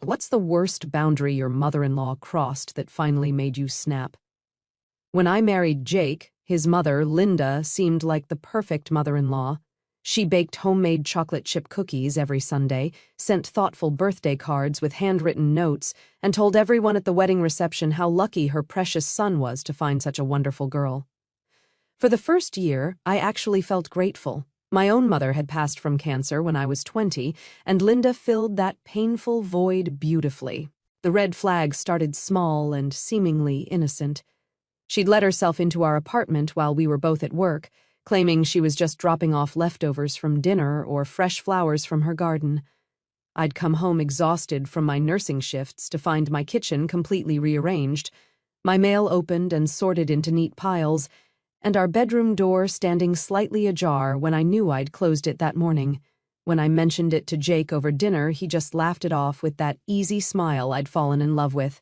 What's the worst boundary your mother-in-law crossed that finally made you snap? When I married Jake, his mother, Linda, seemed like the perfect mother-in-law. She baked homemade chocolate chip cookies every Sunday, sent thoughtful birthday cards with handwritten notes, and told everyone at the wedding reception how lucky her precious son was to find such a wonderful girl. For the first year, I actually felt grateful. My own mother had passed from cancer when I was 20, and Linda filled that painful void beautifully. The red flag started small and seemingly innocent. She'd let herself into our apartment while we were both at work, claiming she was just dropping off leftovers from dinner or fresh flowers from her garden. I'd come home exhausted from my nursing shifts to find my kitchen completely rearranged, my mail opened and sorted into neat piles, and our bedroom door standing slightly ajar when I knew I'd closed it that morning. When I mentioned it to Jake over dinner, he just laughed it off with that easy smile I'd fallen in love with.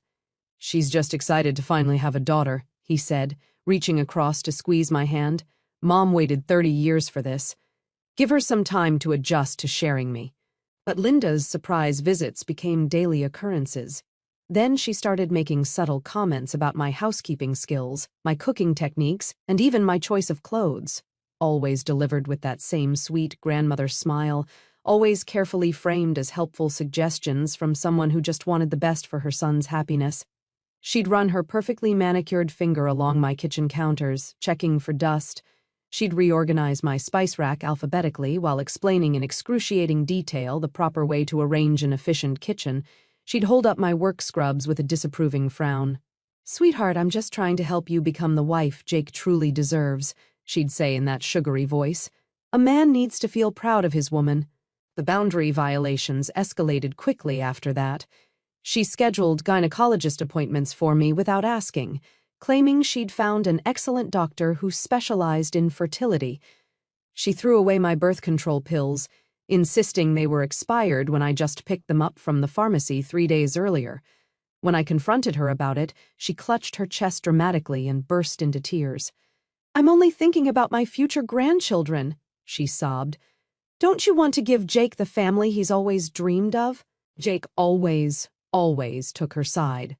"She's just excited to finally have a daughter," he said, reaching across to squeeze my hand. "Mom waited 30 years for this. Give her some time to adjust to sharing me." But Linda's surprise visits became daily occurrences. Then she started making subtle comments about my housekeeping skills, my cooking techniques, and even my choice of clothes, always delivered with that same sweet grandmother smile, always carefully framed as helpful suggestions from someone who just wanted the best for her son's happiness. She'd run her perfectly manicured finger along my kitchen counters, checking for dust. She'd reorganize my spice rack alphabetically while explaining in excruciating detail the proper way to arrange an efficient kitchen. She'd hold up my work scrubs with a disapproving frown. "Sweetheart, I'm just trying to help you become the wife Jake truly deserves," she'd say in that sugary voice. "A man needs to feel proud of his woman." The boundary violations escalated quickly after that. She scheduled gynecologist appointments for me without asking, claiming she'd found an excellent doctor who specialized in fertility. She threw away my birth control pills, insisting they were expired when I just picked them up from the pharmacy 3 days earlier. When I confronted her about it, she clutched her chest dramatically and burst into tears. "I'm only thinking about my future grandchildren," she sobbed. "Don't you want to give Jake the family he's always dreamed of?" Jake always took her side.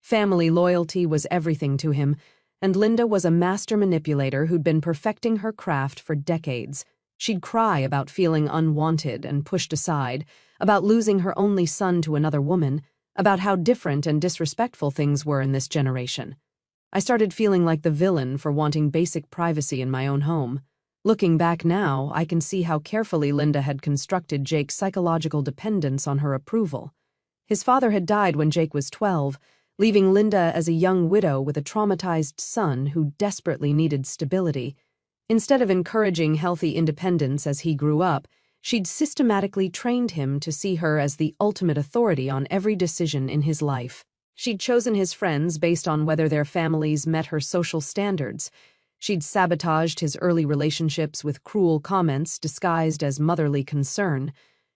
Family loyalty was everything to him, and Linda was a master manipulator who'd been perfecting her craft for decades. She'd cry about feeling unwanted and pushed aside, about losing her only son to another woman, about how different and disrespectful things were in this generation. I started feeling like the villain for wanting basic privacy in my own home. Looking back now, I can see how carefully Linda had constructed Jake's psychological dependence on her approval. His father had died when Jake was 12, leaving Linda as a young widow with a traumatized son who desperately needed stability. Instead of encouraging healthy independence as he grew up, she'd systematically trained him to see her as the ultimate authority on every decision in his life. She'd chosen his friends based on whether their families met her social standards. She'd sabotaged his early relationships with cruel comments disguised as motherly concern.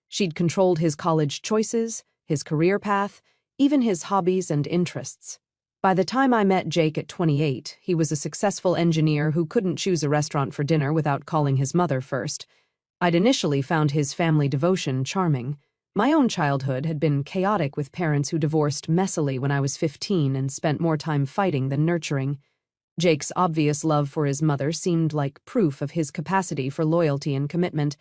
She'd controlled his college choices, his career path, even his hobbies and interests. By the time I met Jake at 28, he was a successful engineer who couldn't choose a restaurant for dinner without calling his mother first. I'd initially found his family devotion charming. My own childhood had been chaotic with parents who divorced messily when I was 15 and spent more time fighting than nurturing. Jake's obvious love for his mother seemed like proof of his capacity for loyalty and commitment.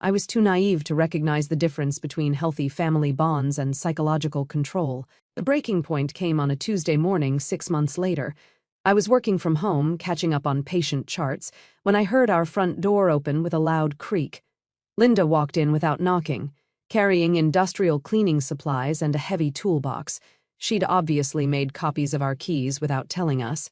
I was too naive to recognize the difference between healthy family bonds and psychological control. The breaking point came on a Tuesday morning 6 months later. I was working from home, catching up on patient charts, when I heard our front door open with a loud creak. Linda walked in without knocking, carrying industrial cleaning supplies and a heavy toolbox. She'd obviously made copies of our keys without telling us.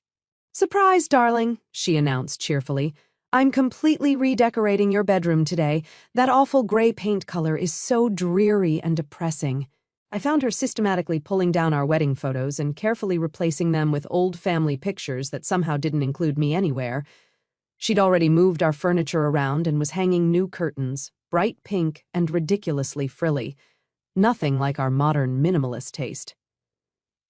"Surprise, darling," she announced cheerfully. "I'm completely redecorating your bedroom today. That awful gray paint color is so dreary and depressing." I found her systematically pulling down our wedding photos and carefully replacing them with old family pictures that somehow didn't include me anywhere. She'd already moved our furniture around and was hanging new curtains, bright pink and ridiculously frilly. Nothing like our modern minimalist taste.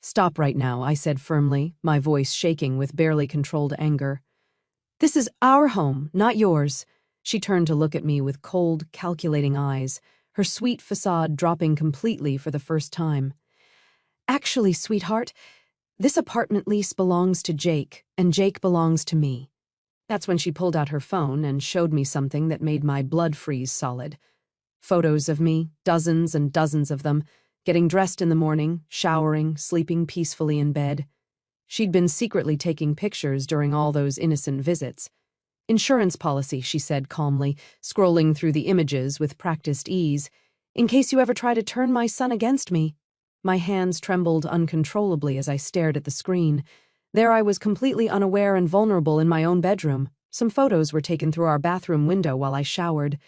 "Stop right now," I said firmly, my voice shaking with barely controlled anger. "This is our home, not yours." She turned to look at me with cold, calculating eyes, her sweet facade dropping completely for the first time. "Actually, sweetheart, this apartment lease belongs to Jake, and Jake belongs to me." That's when she pulled out her phone and showed me something that made my blood freeze solid. Photos of me, dozens and dozens of them, getting dressed in the morning, showering, sleeping peacefully in bed. She'd been secretly taking pictures during all those innocent visits. "Insurance policy," she said calmly, scrolling through the images with practiced ease. "In case you ever try to turn my son against me." My hands trembled uncontrollably as I stared at the screen. There I was, completely unaware and vulnerable in my own bedroom. Some photos were taken through our bathroom window while I showered.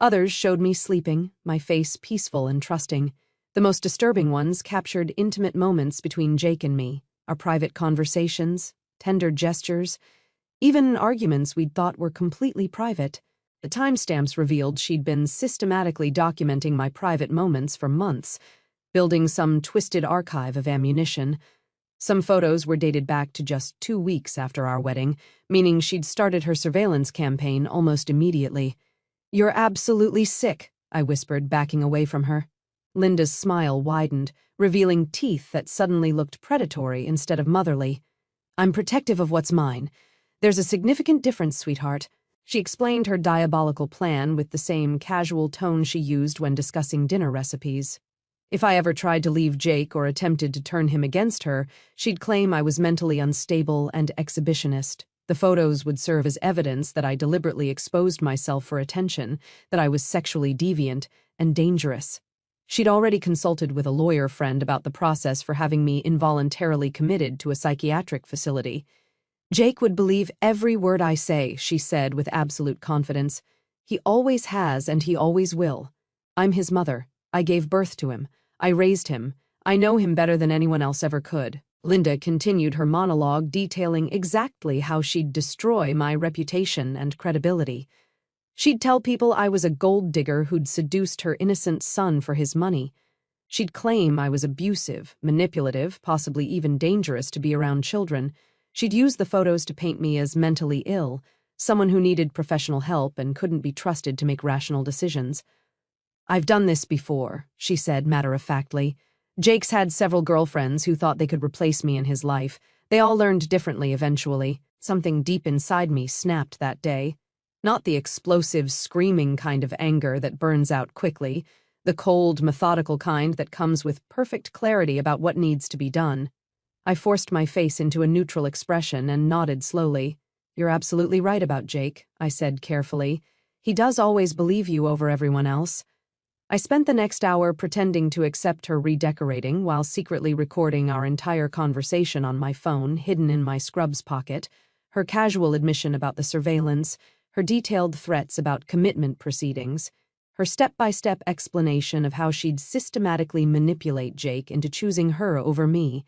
Others showed me sleeping, my face peaceful and trusting. The most disturbing ones captured intimate moments between Jake and me, our private conversations, tender gestures, even arguments we'd thought were completely private. The timestamps revealed she'd been systematically documenting my private moments for months, building some twisted archive of ammunition. Some photos were dated back to just 2 weeks after our wedding, meaning she'd started her surveillance campaign almost immediately. "You're absolutely sick," I whispered, backing away from her. Linda's smile widened, revealing teeth that suddenly looked predatory instead of motherly. "I'm protective of what's mine. There's a significant difference, sweetheart." She explained her diabolical plan with the same casual tone she used when discussing dinner recipes. If I ever tried to leave Jake or attempted to turn him against her, she'd claim I was mentally unstable and exhibitionist. The photos would serve as evidence that I deliberately exposed myself for attention, that I was sexually deviant and dangerous. She'd already consulted with a lawyer friend about the process for having me involuntarily committed to a psychiatric facility. "Jake would believe every word I say," she said with absolute confidence. "He always has and he always will. I'm his mother. I gave birth to him. I raised him. I know him better than anyone else ever could." Linda continued her monologue, detailing exactly how she'd destroy my reputation and credibility. She'd tell people I was a gold digger who'd seduced her innocent son for his money. She'd claim I was abusive, manipulative, possibly even dangerous to be around children. She'd use the photos to paint me as mentally ill, someone who needed professional help and couldn't be trusted to make rational decisions. "I've done this before," she said matter-of-factly. "Jake's had several girlfriends who thought they could replace me in his life. They all learned differently eventually. Something deep inside me snapped that day. Not the explosive, screaming kind of anger that burns out quickly, the cold, methodical kind that comes with perfect clarity about what needs to be done." I forced my face into a neutral expression and nodded slowly. "You're absolutely right about Jake," I said carefully. "He does always believe you over everyone else." I spent the next hour pretending to accept her redecorating while secretly recording our entire conversation on my phone, hidden in my scrubs pocket, her casual admission about the surveillance, her detailed threats about commitment proceedings, her step-by-step explanation of how she'd systematically manipulate Jake into choosing her over me,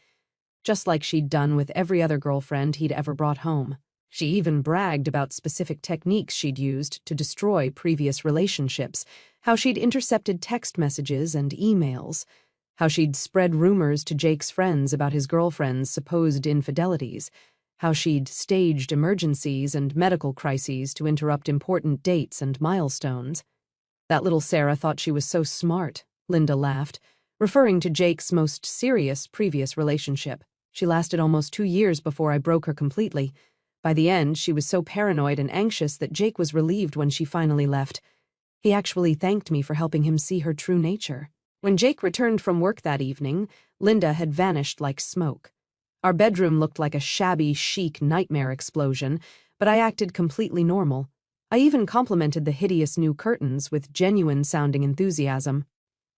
just like she'd done with every other girlfriend he'd ever brought home. She even bragged about specific techniques she'd used to destroy previous relationships, how she'd intercepted text messages and emails, how she'd spread rumors to Jake's friends about his girlfriend's supposed infidelities, how she'd staged emergencies and medical crises to interrupt important dates and milestones. "That little Sarah thought she was so smart," Linda laughed, referring to Jake's most serious previous relationship. "She lasted almost 2 years before I broke her completely. By the end, she was so paranoid and anxious that Jake was relieved when she finally left. He actually thanked me for helping him see her true nature." When Jake returned from work that evening, Linda had vanished like smoke. Our bedroom looked like a shabby, chic nightmare explosion, but I acted completely normal. I even complimented the hideous new curtains with genuine-sounding enthusiasm.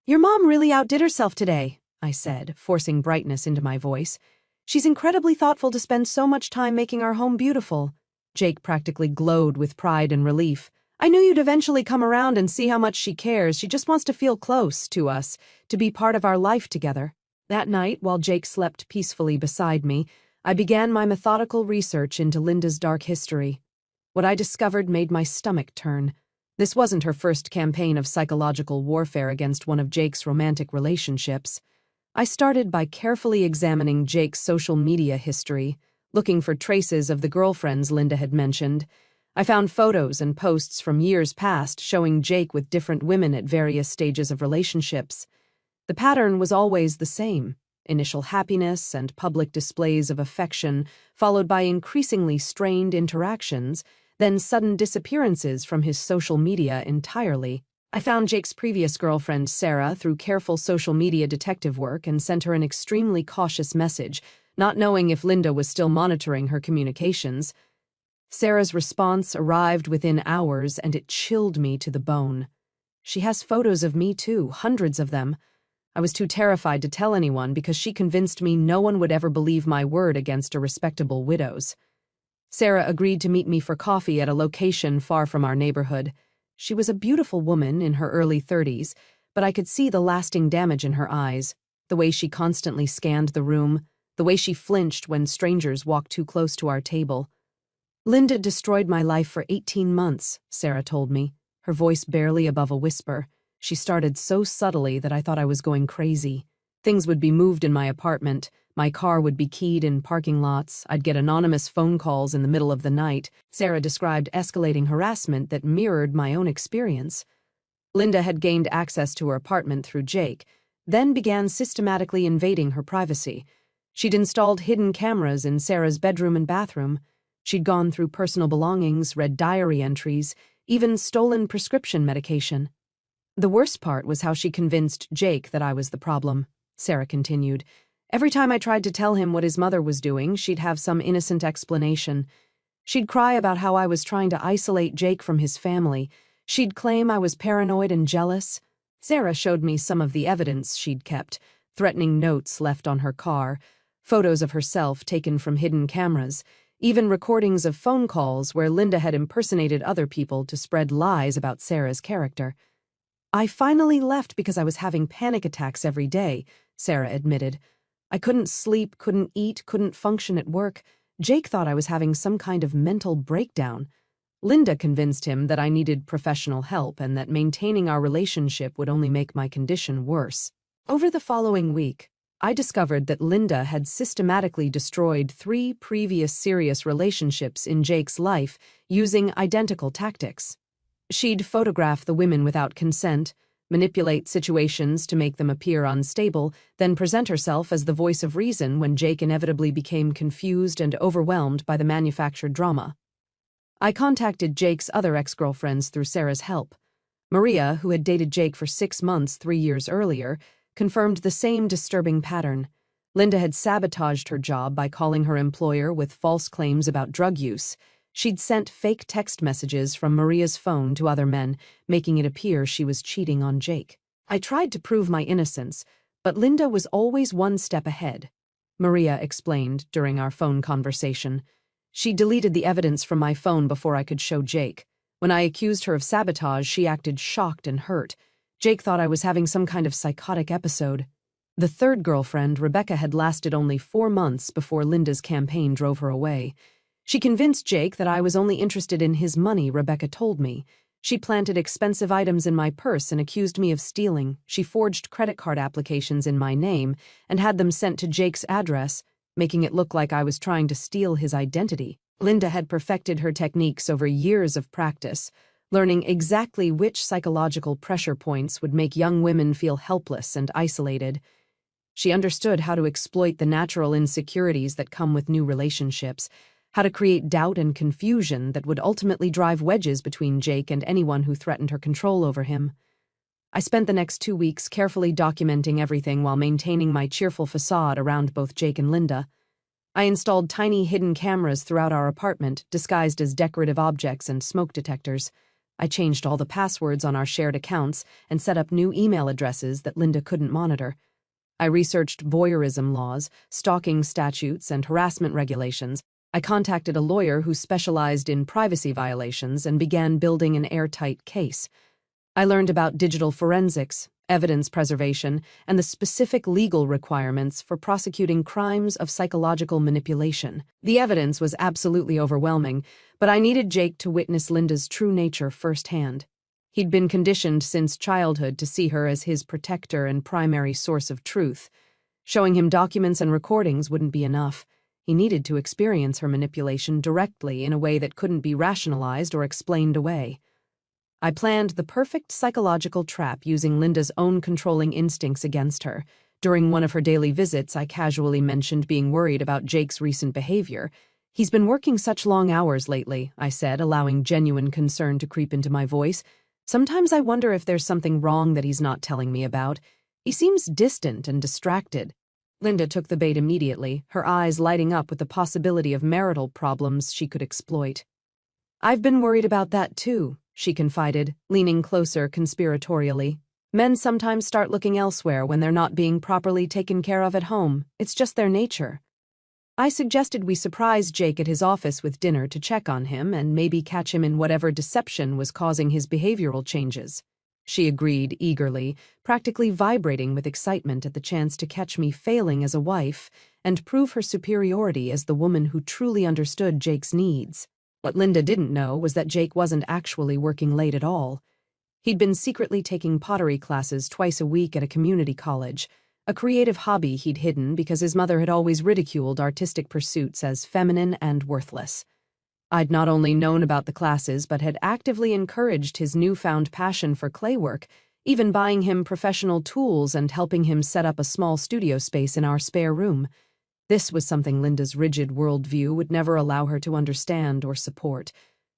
"Your mom really outdid herself today," I said, forcing brightness into my voice. "She's incredibly thoughtful to spend so much time making our home beautiful." Jake practically glowed with pride and relief. "I knew you'd eventually come around and see how much she cares. She just wants to feel close to us, to be part of our life together." That night, while Jake slept peacefully beside me, I began my methodical research into Linda's dark history. What I discovered made my stomach turn. This wasn't her first campaign of psychological warfare against one of Jake's romantic relationships. I started by carefully examining Jake's social media history, looking for traces of the girlfriends Linda had mentioned. I found photos and posts from years past showing Jake with different women at various stages of relationships. The pattern was always the same: initial happiness and public displays of affection, followed by increasingly strained interactions, then sudden disappearances from his social media entirely. I found Jake's previous girlfriend, Sarah, through careful social media detective work and sent her an extremely cautious message, not knowing if Linda was still monitoring her communications. Sarah's response arrived within hours, and it chilled me to the bone. She has photos of me too, hundreds of them. I was too terrified to tell anyone because she convinced me no one would ever believe my word against a respectable widow's. Sarah agreed to meet me for coffee at a location far from our neighborhood. She was a beautiful woman in her early 30s, but I could see the lasting damage in her eyes, the way she constantly scanned the room, the way she flinched when strangers walked too close to our table. "Linda destroyed my life for 18 months, Sarah told me, her voice barely above a whisper. She started so subtly that I thought I was going crazy. Things would be moved in my apartment, my car would be keyed in parking lots, I'd get anonymous phone calls in the middle of the night." Sarah described escalating harassment that mirrored my own experience. Linda had gained access to her apartment through Jake, then began systematically invading her privacy. She'd installed hidden cameras in Sarah's bedroom and bathroom. She'd gone through personal belongings, read diary entries, even stolen prescription medication. "The worst part was how she convinced Jake that I was the problem," Sarah continued. "Every time I tried to tell him what his mother was doing, she'd have some innocent explanation. She'd cry about how I was trying to isolate Jake from his family. She'd claim I was paranoid and jealous." Sarah showed me some of the evidence she'd kept: threatening notes left on her car, photos of herself taken from hidden cameras, even recordings of phone calls where Linda had impersonated other people to spread lies about Sarah's character. "I finally left because I was having panic attacks every day," Sarah admitted. "I couldn't sleep, couldn't eat, couldn't function at work. Jake thought I was having some kind of mental breakdown. Linda convinced him that I needed professional help and that maintaining our relationship would only make my condition worse." Over the following week, I discovered that Linda had systematically destroyed 3 previous serious relationships in Jake's life using identical tactics. She'd photograph the women without consent, manipulate situations to make them appear unstable, then present herself as the voice of reason when Jake inevitably became confused and overwhelmed by the manufactured drama. I contacted Jake's other ex-girlfriends through Sarah's help. Maria, who had dated Jake for 6 months 3 years earlier, confirmed the same disturbing pattern. Linda had sabotaged her job by calling her employer with false claims about drug use. She'd sent fake text messages from Maria's phone to other men, making it appear she was cheating on Jake. I tried to prove my innocence, but Linda was always one step ahead, Maria explained during our phone conversation. She deleted the evidence from my phone before I could show Jake. When I accused her of sabotage, she acted shocked and hurt. Jake thought I was having some kind of psychotic episode. The third girlfriend, Rebecca, had lasted only 4 months before Linda's campaign drove her away. She convinced Jake that I was only interested in his money, Rebecca told me. She planted expensive items in my purse and accused me of stealing. She forged credit card applications in my name and had them sent to Jake's address, making it look like I was trying to steal his identity. Linda had perfected her techniques over years of practice, learning exactly which psychological pressure points would make young women feel helpless and isolated. She understood how to exploit the natural insecurities that come with new relationships, how to create doubt and confusion that would ultimately drive wedges between Jake and anyone who threatened her control over him. I spent the next 2 weeks carefully documenting everything while maintaining my cheerful facade around both Jake and Linda. I installed tiny hidden cameras throughout our apartment, disguised as decorative objects and smoke detectors. I changed all the passwords on our shared accounts and set up new email addresses that Linda couldn't monitor. I researched voyeurism laws, stalking statutes, and harassment regulations. I contacted a lawyer who specialized in privacy violations and began building an airtight case. I learned about digital forensics, evidence preservation, and the specific legal requirements for prosecuting crimes of psychological manipulation. The evidence was absolutely overwhelming, but I needed Jake to witness Linda's true nature firsthand. He'd been conditioned since childhood to see her as his protector and primary source of truth. Showing him documents and recordings wouldn't be enough. He needed to experience her manipulation directly in a way that couldn't be rationalized or explained away. I planned the perfect psychological trap using Linda's own controlling instincts against her. During one of her daily visits, I casually mentioned being worried about Jake's recent behavior. "He's been working such long hours lately," I said, allowing genuine concern to creep into my voice. "Sometimes I wonder if there's something wrong that he's not telling me about. He seems distant and distracted." Linda took the bait immediately, her eyes lighting up with the possibility of marital problems she could exploit. "I've been worried about that too," she confided, leaning closer conspiratorially. "Men sometimes start looking elsewhere when they're not being properly taken care of at home. It's just their nature." I suggested we surprise Jake at his office with dinner to check on him and maybe catch him in whatever deception was causing his behavioral changes. She agreed eagerly, practically vibrating with excitement at the chance to catch me failing as a wife and prove her superiority as the woman who truly understood Jake's needs. What Linda didn't know was that Jake wasn't actually working late at all. He'd been secretly taking pottery classes twice a week at a community college, a creative hobby he'd hidden because his mother had always ridiculed artistic pursuits as feminine and worthless. I'd not only known about the classes but had actively encouraged his newfound passion for clay work, even buying him professional tools and helping him set up a small studio space in our spare room. This was something Linda's rigid worldview would never allow her to understand or support.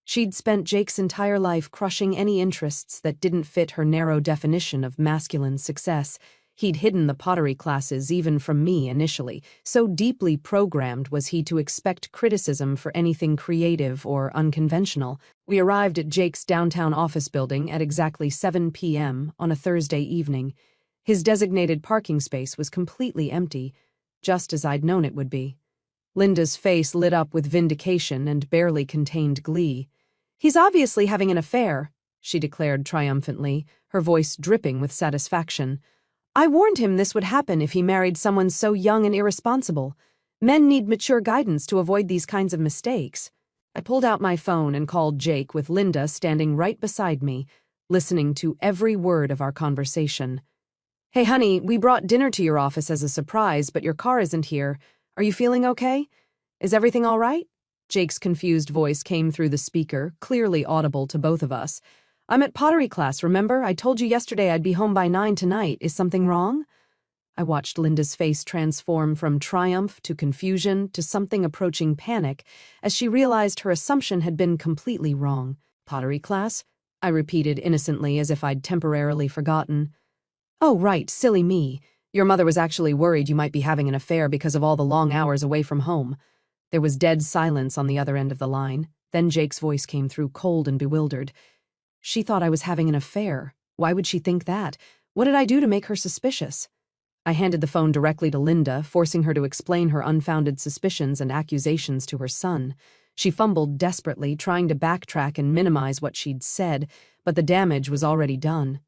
She'd spent Jake's entire life crushing any interests that didn't fit her narrow definition of masculine success. He'd hidden the pottery classes even from me initially, so deeply programmed was he to expect criticism for anything creative or unconventional. We arrived at Jake's downtown office building at exactly 7 p.m. on a Thursday evening. His designated parking space was completely empty, just as I'd known it would be. Linda's face lit up with vindication and barely contained glee. "He's obviously having an affair," she declared triumphantly, her voice dripping with satisfaction. "I warned him this would happen if he married someone so young and irresponsible. Men need mature guidance to avoid these kinds of mistakes." I pulled out my phone and called Jake with Linda standing right beside me, listening to every word of our conversation. "Hey, honey, we brought dinner to your office as a surprise, but your car isn't here. Are you feeling okay? Is everything all right?" Jake's confused voice came through the speaker, clearly audible to both of us. "I'm at pottery class, remember? I told you yesterday I'd be home by 9 tonight. Is something wrong?" I watched Linda's face transform from triumph to confusion to something approaching panic as she realized her assumption had been completely wrong. "Pottery class?" I repeated innocently as if I'd temporarily forgotten. "Oh, right, silly me. Your mother was actually worried you might be having an affair because of all the long hours away from home." There was dead silence on the other end of the line. Then Jake's voice came through cold and bewildered. "She thought I was having an affair. Why would she think that? What did I do to make her suspicious?" I handed the phone directly to Linda, forcing her to explain her unfounded suspicions and accusations to her son. She fumbled desperately, trying to backtrack and minimize what she'd said, but the damage was already done.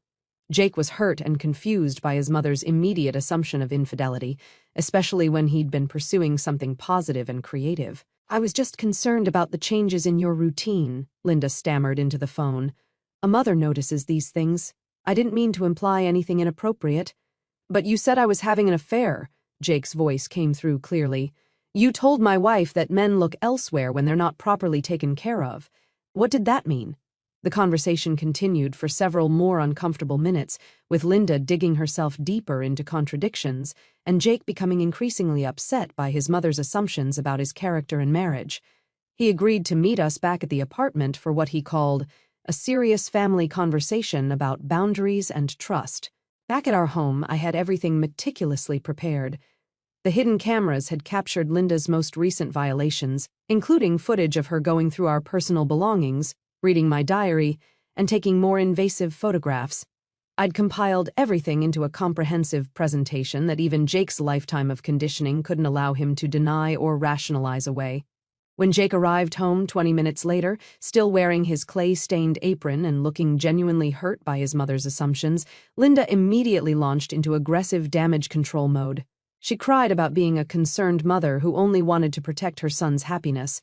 Jake was hurt and confused by his mother's immediate assumption of infidelity, especially when he'd been pursuing something positive and creative. "I was just concerned about the changes in your routine," Linda stammered into the phone. "A mother notices these things. I didn't mean to imply anything inappropriate." "But you said I was having an affair," Jake's voice came through clearly. "You told my wife that men look elsewhere when they're not properly taken care of. What did that mean?" The conversation continued for several more uncomfortable minutes, with Linda digging herself deeper into contradictions, and Jake becoming increasingly upset by his mother's assumptions about his character and marriage. He agreed to meet us back at the apartment for what he called a serious family conversation about boundaries and trust. Back at our home, I had everything meticulously prepared. The hidden cameras had captured Linda's most recent violations, including footage of her going through our personal belongings, reading my diary, and taking more invasive photographs. I'd compiled everything into a comprehensive presentation that even Jake's lifetime of conditioning couldn't allow him to deny or rationalize away. When Jake arrived home 20 minutes later, still wearing his clay-stained apron and looking genuinely hurt by his mother's assumptions, Linda immediately launched into aggressive damage control mode. She cried about being a concerned mother who only wanted to protect her son's happiness.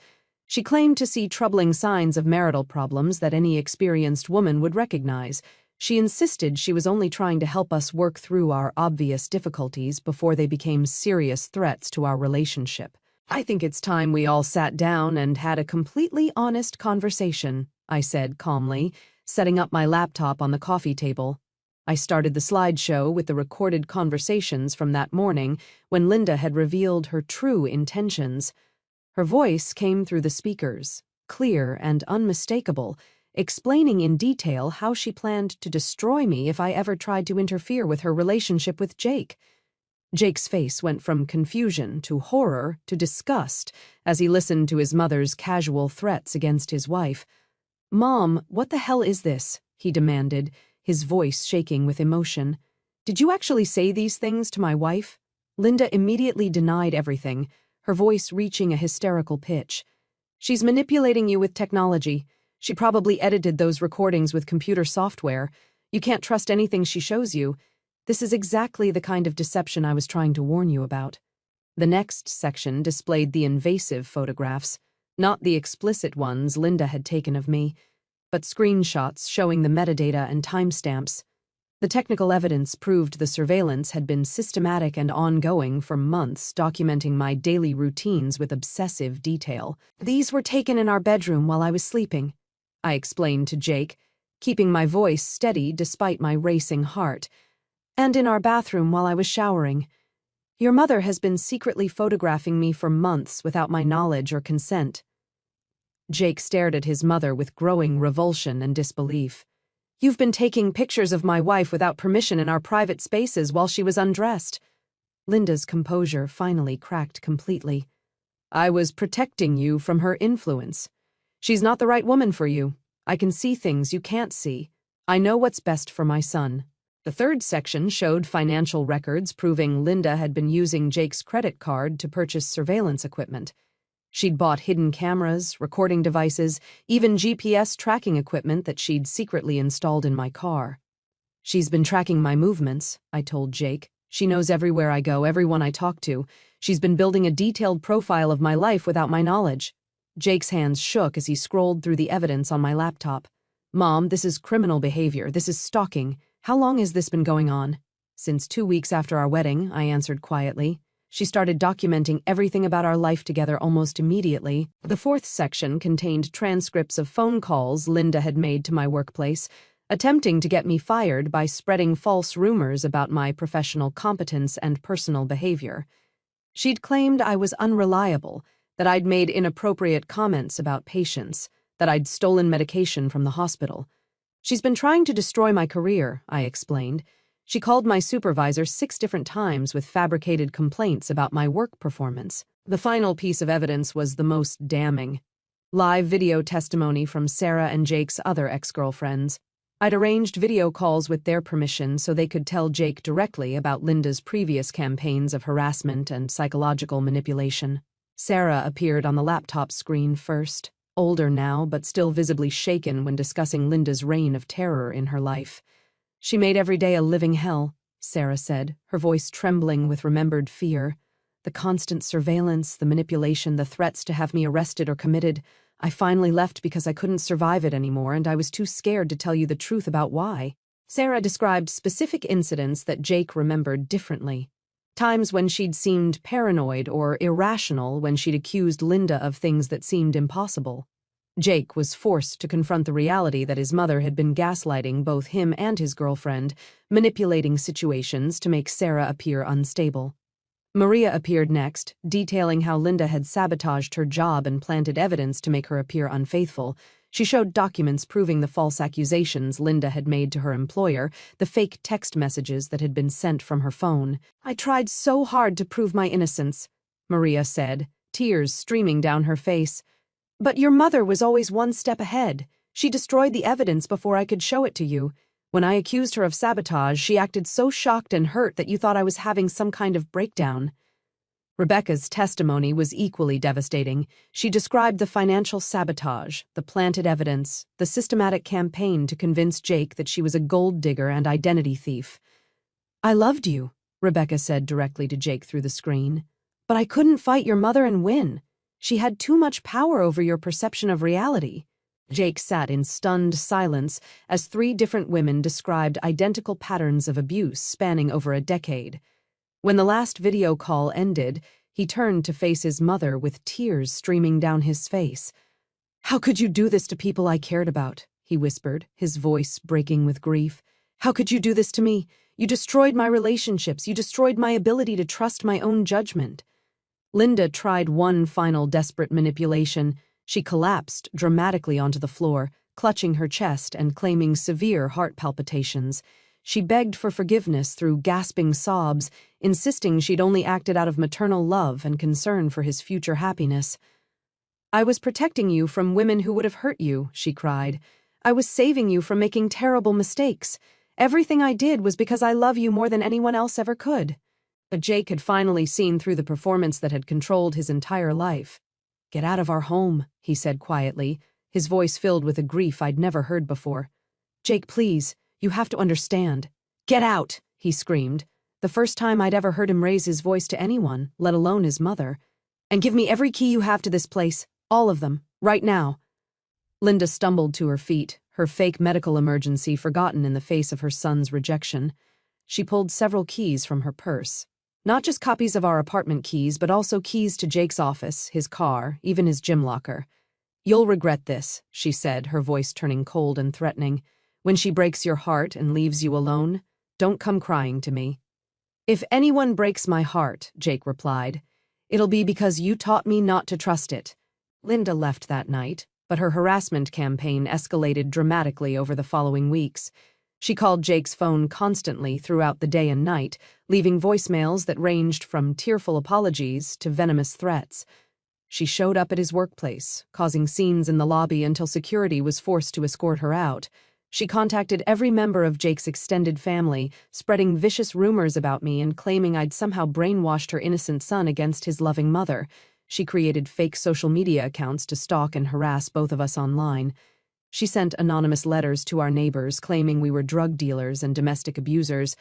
She claimed to see troubling signs of marital problems that any experienced woman would recognize. She insisted she was only trying to help us work through our obvious difficulties before they became serious threats to our relationship. I think it's time we all sat down and had a completely honest conversation, I said calmly, setting up my laptop on the coffee table. I started the slideshow with the recorded conversations from that morning when Linda had revealed her true intentions. Her voice came through the speakers, clear and unmistakable, explaining in detail how she planned to destroy me if I ever tried to interfere with her relationship with Jake. Jake's face went from confusion to horror to disgust as he listened to his mother's casual threats against his wife. "Mom, what the hell is this?" he demanded, his voice shaking with emotion. "Did you actually say these things to my wife?" Linda immediately denied everything, her voice reaching a hysterical pitch. "She's manipulating you with technology. She probably edited those recordings with computer software. You can't trust anything she shows you. This is exactly the kind of deception I was trying to warn you about." The next section displayed the invasive photographs, not the explicit ones Linda had taken of me, but screenshots showing the metadata and timestamps. The technical evidence proved the surveillance had been systematic and ongoing for months, documenting my daily routines with obsessive detail. "These were taken in our bedroom while I was sleeping," I explained to Jake, keeping my voice steady despite my racing heart, "and in our bathroom while I was showering. Your mother has been secretly photographing me for months without my knowledge or consent." Jake stared at his mother with growing revulsion and disbelief. "You've been taking pictures of my wife without permission in our private spaces while she was undressed." Linda's composure finally cracked completely. "I was protecting you from her influence. She's not the right woman for you. I can see things you can't see. I know what's best for my son." The third section showed financial records proving Linda had been using Jake's credit card to purchase surveillance equipment. She'd bought hidden cameras, recording devices, even GPS tracking equipment that she'd secretly installed in my car. "She's been tracking my movements," I told Jake. "She knows everywhere I go, everyone I talk to. She's been building a detailed profile of my life without my knowledge." Jake's hands shook as he scrolled through the evidence on my laptop. "Mom, this is criminal behavior. This is stalking. How long has this been going on?" "Since 2 weeks after our wedding," I answered quietly. "She started documenting everything about our life together almost immediately." The fourth section contained transcripts of phone calls Linda had made to my workplace, attempting to get me fired by spreading false rumors about my professional competence and personal behavior. She'd claimed I was unreliable, that I'd made inappropriate comments about patients, that I'd stolen medication from the hospital. "She's been trying to destroy my career," I explained. "She called my supervisor 6 different times with fabricated complaints about my work performance." The final piece of evidence was the most damning. Live video testimony from Sarah and Jake's other ex-girlfriends. I'd arranged video calls with their permission so they could tell Jake directly about Linda's previous campaigns of harassment and psychological manipulation. Sarah appeared on the laptop screen first, older now but still visibly shaken when discussing Linda's reign of terror in her life. "She made every day a living hell," Sarah said, her voice trembling with remembered fear. "The constant surveillance, the manipulation, the threats to have me arrested or committed. I finally left because I couldn't survive it anymore, and I was too scared to tell you the truth about why." Sarah described specific incidents that Jake remembered differently. Times when she'd seemed paranoid or irrational when she'd accused Linda of things that seemed impossible. Jake was forced to confront the reality that his mother had been gaslighting both him and his girlfriend, manipulating situations to make Sarah appear unstable. Maria appeared next, detailing how Linda had sabotaged her job and planted evidence to make her appear unfaithful. She showed documents proving the false accusations Linda had made to her employer, the fake text messages that had been sent from her phone. "I tried so hard to prove my innocence," Maria said, tears streaming down her face. "But your mother was always one step ahead. She destroyed the evidence before I could show it to you. When I accused her of sabotage, she acted so shocked and hurt that you thought I was having some kind of breakdown." Rebecca's testimony was equally devastating. She described the financial sabotage, the planted evidence, the systematic campaign to convince Jake that she was a gold digger and identity thief. "I loved you," Rebecca said directly to Jake through the screen. "But I couldn't fight your mother and win. She had too much power over your perception of reality." Jake sat in stunned silence as 3 different women described identical patterns of abuse spanning over a decade. When the last video call ended, He turned to face his mother with tears streaming down his face. "How could you do this to people I cared about?" he whispered, his voice breaking with grief. "How could you do this to me? You destroyed my relationships. You destroyed my ability to trust my own judgment." Linda tried one final desperate manipulation. She collapsed dramatically onto the floor, clutching her chest and claiming severe heart palpitations. She begged for forgiveness through gasping sobs, insisting she'd only acted out of maternal love and concern for his future happiness. "I was protecting you from women who would have hurt you," she cried. "I was saving you from making terrible mistakes. Everything I did was because I love you more than anyone else ever could." But Jake had finally seen through the performance that had controlled his entire life. "Get out of our home," he said quietly, his voice filled with a grief I'd never heard before. "Jake, please, you have to understand." "Get out!" he screamed, the first time I'd ever heard him raise his voice to anyone, let alone his mother. "And give me every key you have to this place, all of them, right now." Linda stumbled to her feet, her fake medical emergency forgotten in the face of her son's rejection. She pulled several keys from her purse. Not just copies of our apartment keys, but also keys to Jake's office, his car, even his gym locker. "You'll regret this," she said, her voice turning cold and threatening. "When she breaks your heart and leaves you alone, don't come crying to me." "If anyone breaks my heart," Jake replied, "it'll be because you taught me not to trust it." Linda left that night, but her harassment campaign escalated dramatically over the following weeks. She called Jake's phone constantly throughout the day and night, leaving voicemails that ranged from tearful apologies to venomous threats. She showed up at his workplace, causing scenes in the lobby until security was forced to escort her out. She contacted every member of Jake's extended family, spreading vicious rumors about me and claiming I'd somehow brainwashed her innocent son against his loving mother. She created fake social media accounts to stalk and harass both of us online. She sent anonymous letters to our neighbors claiming we were drug dealers and domestic abusers.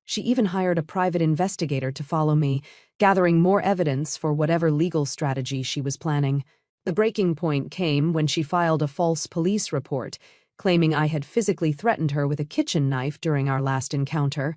She even hired a private investigator to follow me, gathering more evidence for whatever legal strategy she was planning. The breaking point came when she filed a false police report, claiming I had physically threatened her with a kitchen knife during our last encounter.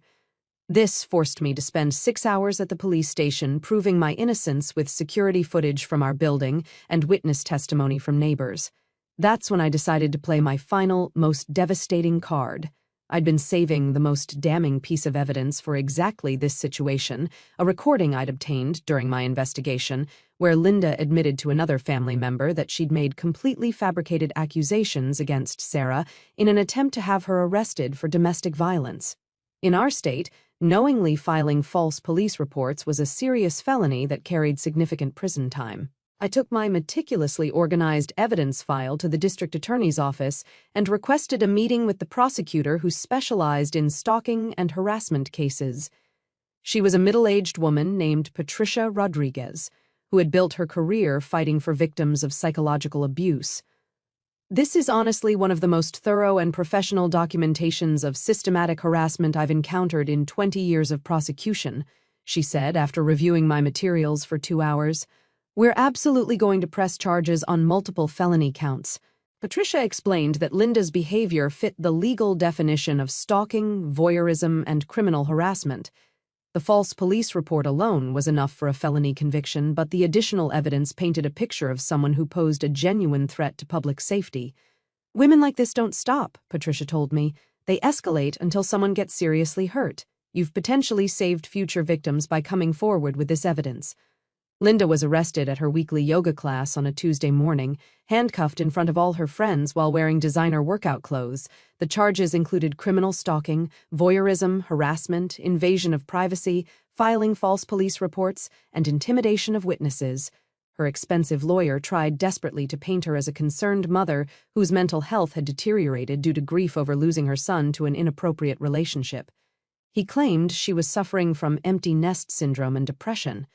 This forced me to spend 6 hours at the police station proving my innocence with security footage from our building and witness testimony from neighbors. That's when I decided to play my final, most devastating card. I'd been saving the most damning piece of evidence for exactly this situation, a recording I'd obtained during my investigation, where Linda admitted to another family member that she'd made completely fabricated accusations against Sarah in an attempt to have her arrested for domestic violence. In our state, knowingly filing false police reports was a serious felony that carried significant prison time. I took my meticulously organized evidence file to the district attorney's office and requested a meeting with the prosecutor who specialized in stalking and harassment cases. She was a middle-aged woman named Patricia Rodriguez, who had built her career fighting for victims of psychological abuse. "This is honestly one of the most thorough and professional documentations of systematic harassment I've encountered in 20 years of prosecution," she said after reviewing my materials for 2 hours. "We're absolutely going to press charges on multiple felony counts." Patricia explained that Linda's behavior fit the legal definition of stalking, voyeurism, and criminal harassment. The false police report alone was enough for a felony conviction, but the additional evidence painted a picture of someone who posed a genuine threat to public safety. "Women like this don't stop," Patricia told me. "They escalate until someone gets seriously hurt. You've potentially saved future victims by coming forward with this evidence." Linda was arrested at her weekly yoga class on a Tuesday morning, handcuffed in front of all her friends while wearing designer workout clothes. The charges included criminal stalking, voyeurism, harassment, invasion of privacy, filing false police reports, and intimidation of witnesses. Her expensive lawyer tried desperately to paint her as a concerned mother whose mental health had deteriorated due to grief over losing her son to an inappropriate relationship. He claimed she was suffering from empty nest syndrome and depression,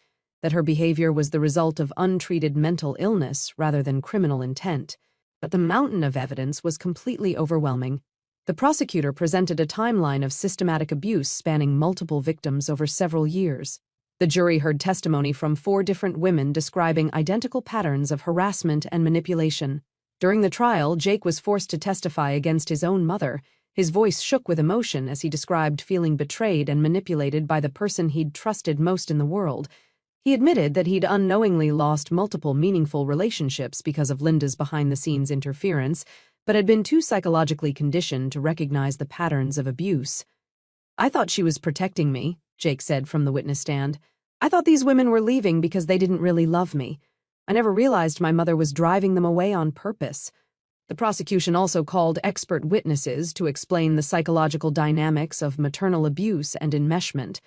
that her behavior was the result of untreated mental illness rather than criminal intent. But the mountain of evidence was completely overwhelming. The prosecutor presented a timeline of systematic abuse spanning multiple victims over several years. The jury heard testimony from 4 different women describing identical patterns of harassment and manipulation. During the trial, Jake was forced to testify against his own mother. His voice shook with emotion as he described feeling betrayed and manipulated by the person he'd trusted most in the world. He admitted that he'd unknowingly lost multiple meaningful relationships because of Linda's behind-the-scenes interference, but had been too psychologically conditioned to recognize the patterns of abuse. "I thought she was protecting me," Jake said from the witness stand. "I thought these women were leaving because they didn't really love me. I never realized my mother was driving them away on purpose." The prosecution also called expert witnesses to explain the psychological dynamics of maternal abuse and enmeshment.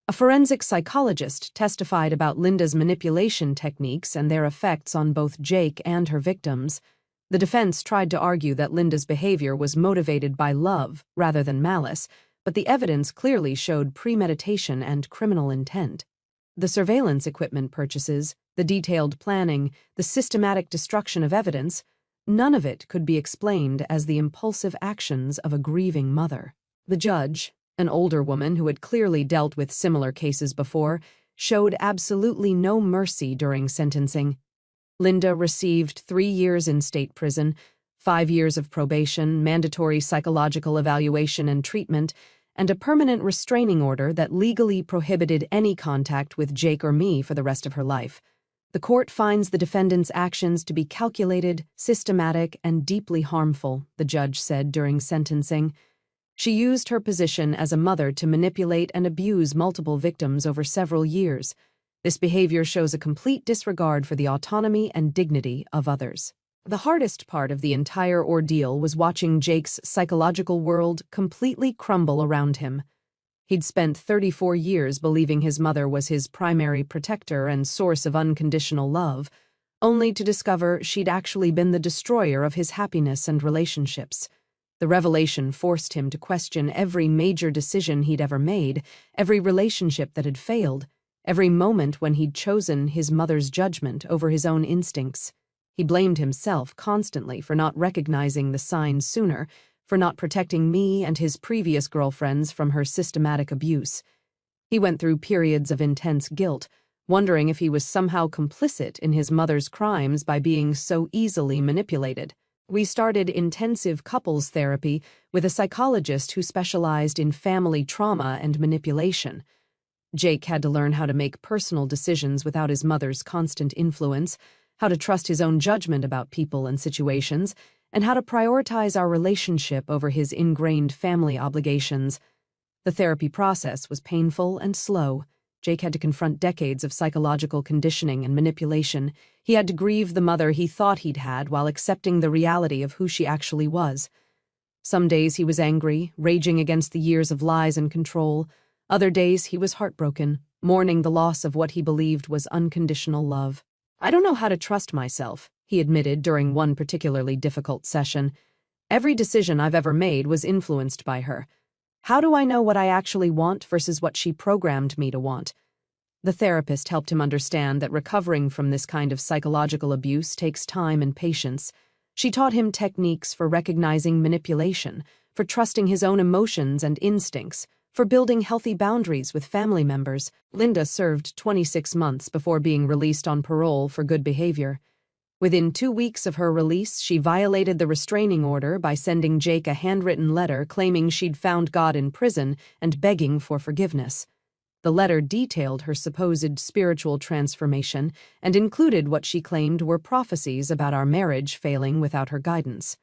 A forensic psychologist testified about Linda's manipulation techniques and their effects on both Jake and her victims. The defense tried to argue that Linda's behavior was motivated by love rather than malice, but the evidence clearly showed premeditation and criminal intent. The surveillance equipment purchases, the detailed planning, the systematic destruction of evidence, none of it could be explained as the impulsive actions of a grieving mother. The judge, an older woman who had clearly dealt with similar cases before, showed absolutely no mercy during sentencing. Linda received 3 years in state prison, 5 years of probation, mandatory psychological evaluation and treatment, and a permanent restraining order that legally prohibited any contact with Jake or me for the rest of her life. The court finds the defendant's actions to be calculated, systematic, and deeply harmful, the judge said during sentencing. She used her position as a mother to manipulate and abuse multiple victims over several years. This behavior shows a complete disregard for the autonomy and dignity of others. The hardest part of the entire ordeal was watching Jake's psychological world completely crumble around him. He'd spent 34 years believing his mother was his primary protector and source of unconditional love, only to discover she'd actually been the destroyer of his happiness and relationships. The revelation forced him to question every major decision he'd ever made, every relationship that had failed, every moment when he'd chosen his mother's judgment over his own instincts. He blamed himself constantly for not recognizing the signs sooner, for not protecting me and his previous girlfriends from her systematic abuse. He went through periods of intense guilt, wondering if he was somehow complicit in his mother's crimes by being so easily manipulated. We started intensive couples therapy with a psychologist who specialized in family trauma and manipulation. Jake had to learn how to make personal decisions without his mother's constant influence, how to trust his own judgment about people and situations, and how to prioritize our relationship over his ingrained family obligations. The therapy process was painful and slow. Jake had to confront decades of psychological conditioning and manipulation. He had to grieve the mother he thought he'd had while accepting the reality of who she actually was. Some days he was angry, raging against the years of lies and control. Other days he was heartbroken, mourning the loss of what he believed was unconditional love. "I don't know how to trust myself," he admitted during one particularly difficult session. "Every decision I've ever made was influenced by her. How do I know what I actually want versus what she programmed me to want?" The therapist helped him understand that recovering from this kind of psychological abuse takes time and patience. She taught him techniques for recognizing manipulation, for trusting his own emotions and instincts, for building healthy boundaries with family members. Linda served 26 months before being released on parole for good behavior. Within 2 weeks of her release, she violated the restraining order by sending Jake a handwritten letter claiming she'd found God in prison and begging for forgiveness. The letter detailed her supposed spiritual transformation and included what she claimed were prophecies about our marriage failing without her guidance.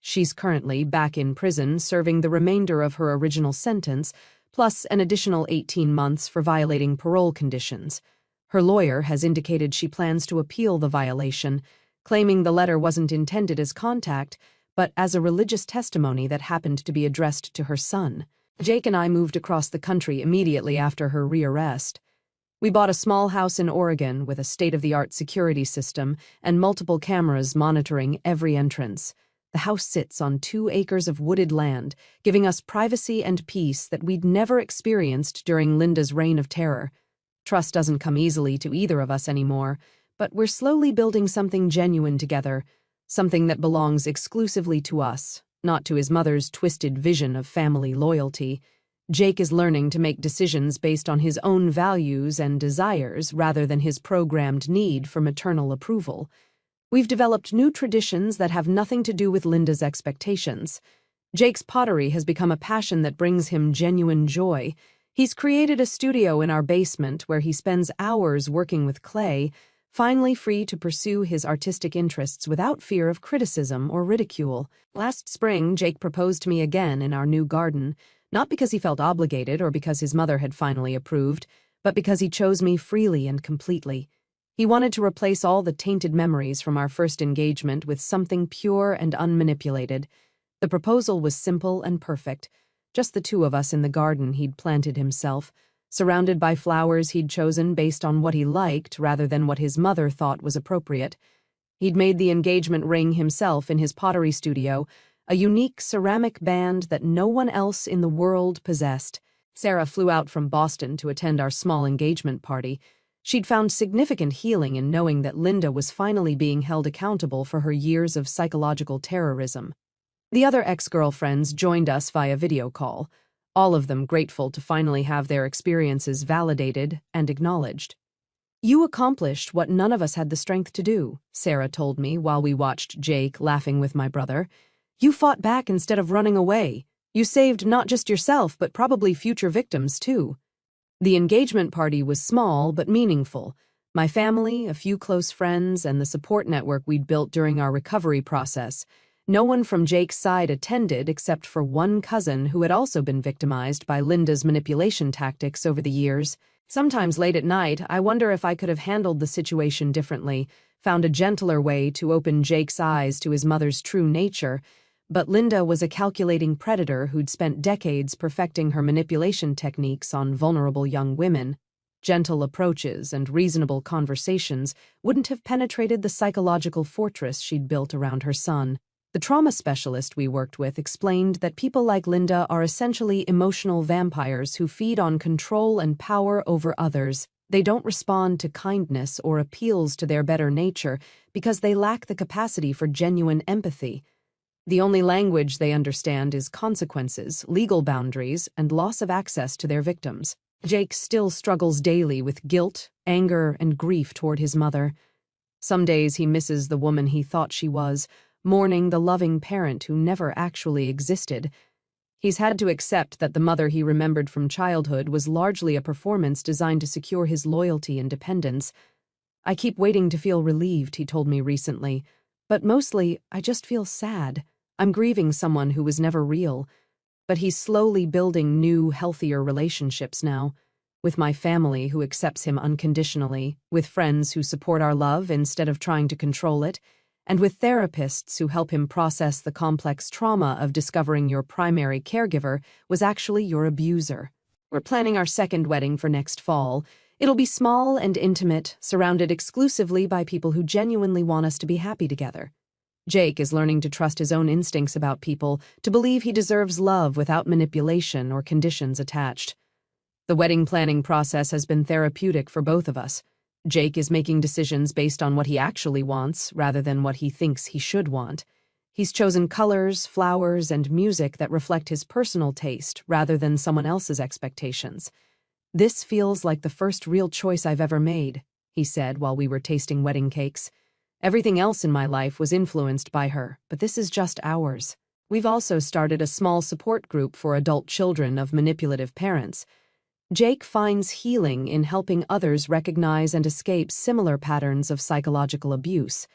She's currently back in prison serving the remainder of her original sentence, plus an additional 18 months for violating parole conditions. Her lawyer has indicated she plans to appeal the violation, claiming the letter wasn't intended as contact, but as a religious testimony that happened to be addressed to her son. Jake and I moved across the country immediately after her rearrest. We bought a small house in Oregon with a state-of-the-art security system and multiple cameras monitoring every entrance. The house sits on 2 acres of wooded land, giving us privacy and peace that we'd never experienced during Linda's reign of terror. Trust doesn't come easily to either of us anymore, but we're slowly building something genuine together, something that belongs exclusively to us, not to his mother's twisted vision of family loyalty. Jake is learning to make decisions based on his own values and desires rather than his programmed need for maternal approval. We've developed new traditions that have nothing to do with Linda's expectations. Jake's pottery has become a passion that brings him genuine joy. He's created a studio in our basement where he spends hours working with clay, finally free to pursue his artistic interests without fear of criticism or ridicule. Last spring, Jake proposed to me again in our new garden, not because he felt obligated or because his mother had finally approved, but because he chose me freely and completely. He wanted to replace all the tainted memories from our first engagement with something pure and unmanipulated. The proposal was simple and perfect. Just the two of us in the garden he'd planted himself, surrounded by flowers he'd chosen based on what he liked rather than what his mother thought was appropriate. He'd made the engagement ring himself in his pottery studio, a unique ceramic band that no one else in the world possessed. Sarah flew out from Boston to attend our small engagement party. She'd found significant healing in knowing that Linda was finally being held accountable for her years of psychological terrorism. The other ex-girlfriends joined us via video call, all of them grateful to finally have their experiences validated and acknowledged. "You accomplished what none of us had the strength to do," Sarah told me while we watched Jake laughing with my brother. "You fought back instead of running away. You saved not just yourself, but probably future victims, too." The engagement party was small but meaningful. My family, a few close friends, and the support network we'd built during our recovery process. No one from Jake's side attended except for one cousin who had also been victimized by Linda's manipulation tactics over the years. Sometimes late at night, I wonder if I could have handled the situation differently, found a gentler way to open Jake's eyes to his mother's true nature. But Linda was a calculating predator who'd spent decades perfecting her manipulation techniques on vulnerable young women. Gentle approaches and reasonable conversations wouldn't have penetrated the psychological fortress she'd built around her son. The trauma specialist we worked with explained that people like Linda are essentially emotional vampires who feed on control and power over others. They don't respond to kindness or appeals to their better nature because they lack the capacity for genuine empathy. The only language they understand is consequences, legal boundaries, and loss of access to their victims. Jake still struggles daily with guilt, anger, and grief toward his mother. Some days he misses the woman he thought she was, mourning the loving parent who never actually existed. He's had to accept that the mother he remembered from childhood was largely a performance designed to secure his loyalty and dependence. "I keep waiting to feel relieved," he told me recently, "but mostly I just feel sad. I'm grieving someone who was never real." But he's slowly building new, healthier relationships now, with my family who accepts him unconditionally, with friends who support our love instead of trying to control it, and with therapists who help him process the complex trauma of discovering your primary caregiver was actually your abuser. We're planning our second wedding for next fall. It'll be small and intimate, surrounded exclusively by people who genuinely want us to be happy together. Jake is learning to trust his own instincts about people, to believe he deserves love without manipulation or conditions attached. The wedding planning process has been therapeutic for both of us. Jake is making decisions based on what he actually wants rather than what he thinks he should want. He's chosen colors, flowers, and music that reflect his personal taste rather than someone else's expectations. "This feels like the first real choice I've ever made," he said while we were tasting wedding cakes. "Everything else in my life was influenced by her, but this is just ours." We've also started a small support group for adult children of manipulative parents. Jake finds healing in helping others recognize and escape similar patterns of psychological abuse.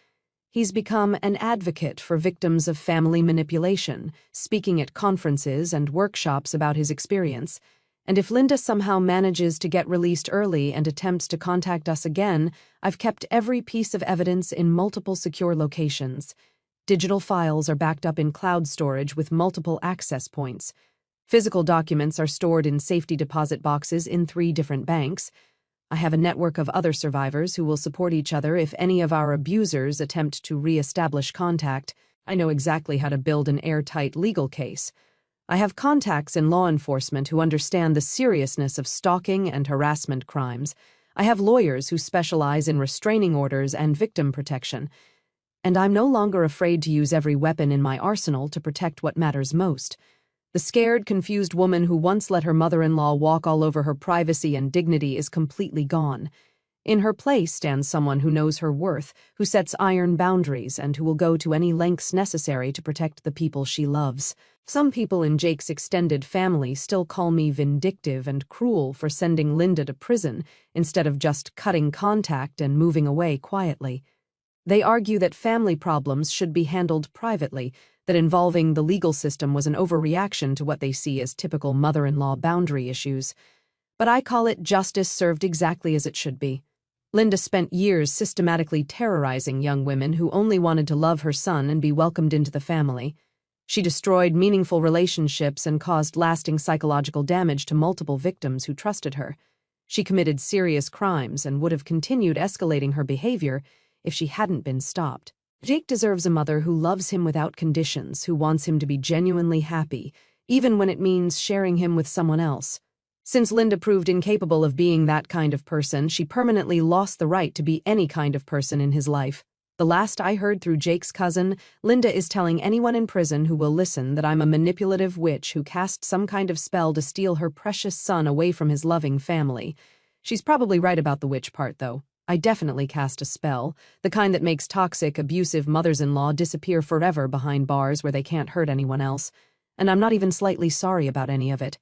He's become an advocate for victims of family manipulation, speaking at conferences and workshops about his experience. And if Linda somehow manages to get released early and attempts to contact us again, I've kept every piece of evidence in multiple secure locations. Digital files are backed up in cloud storage with multiple access points. Physical documents are stored in safety deposit boxes in 3 different banks. I have a network of other survivors who will support each other if any of our abusers attempt to re-establish contact. I know exactly how to build an airtight legal case. I have contacts in law enforcement who understand the seriousness of stalking and harassment crimes. I have lawyers who specialize in restraining orders and victim protection. And I'm no longer afraid to use every weapon in my arsenal to protect what matters most. The scared, confused woman who once let her mother-in-law walk all over her privacy and dignity is completely gone. In her place stands someone who knows her worth, who sets iron boundaries, and who will go to any lengths necessary to protect the people she loves. Some people in Jake's extended family still call me vindictive and cruel for sending Linda to prison instead of just cutting contact and moving away quietly. They argue that family problems should be handled privately, that involving the legal system was an overreaction to what they see as typical mother-in-law boundary issues. But I call it justice served exactly as it should be. Linda spent years systematically terrorizing young women who only wanted to love her son and be welcomed into the family. She destroyed meaningful relationships and caused lasting psychological damage to multiple victims who trusted her. She committed serious crimes and would have continued escalating her behavior if she hadn't been stopped. Jake deserves a mother who loves him without conditions, who wants him to be genuinely happy, even when it means sharing him with someone else. Since Linda proved incapable of being that kind of person, she permanently lost the right to be any kind of person in his life. The last I heard through Jake's cousin, Linda is telling anyone in prison who will listen that I'm a manipulative witch who cast some kind of spell to steal her precious son away from his loving family. She's probably right about the witch part, though. I definitely cast a spell, the kind that makes toxic, abusive mothers-in-law disappear forever behind bars where they can't hurt anyone else. And I'm not even slightly sorry about any of it.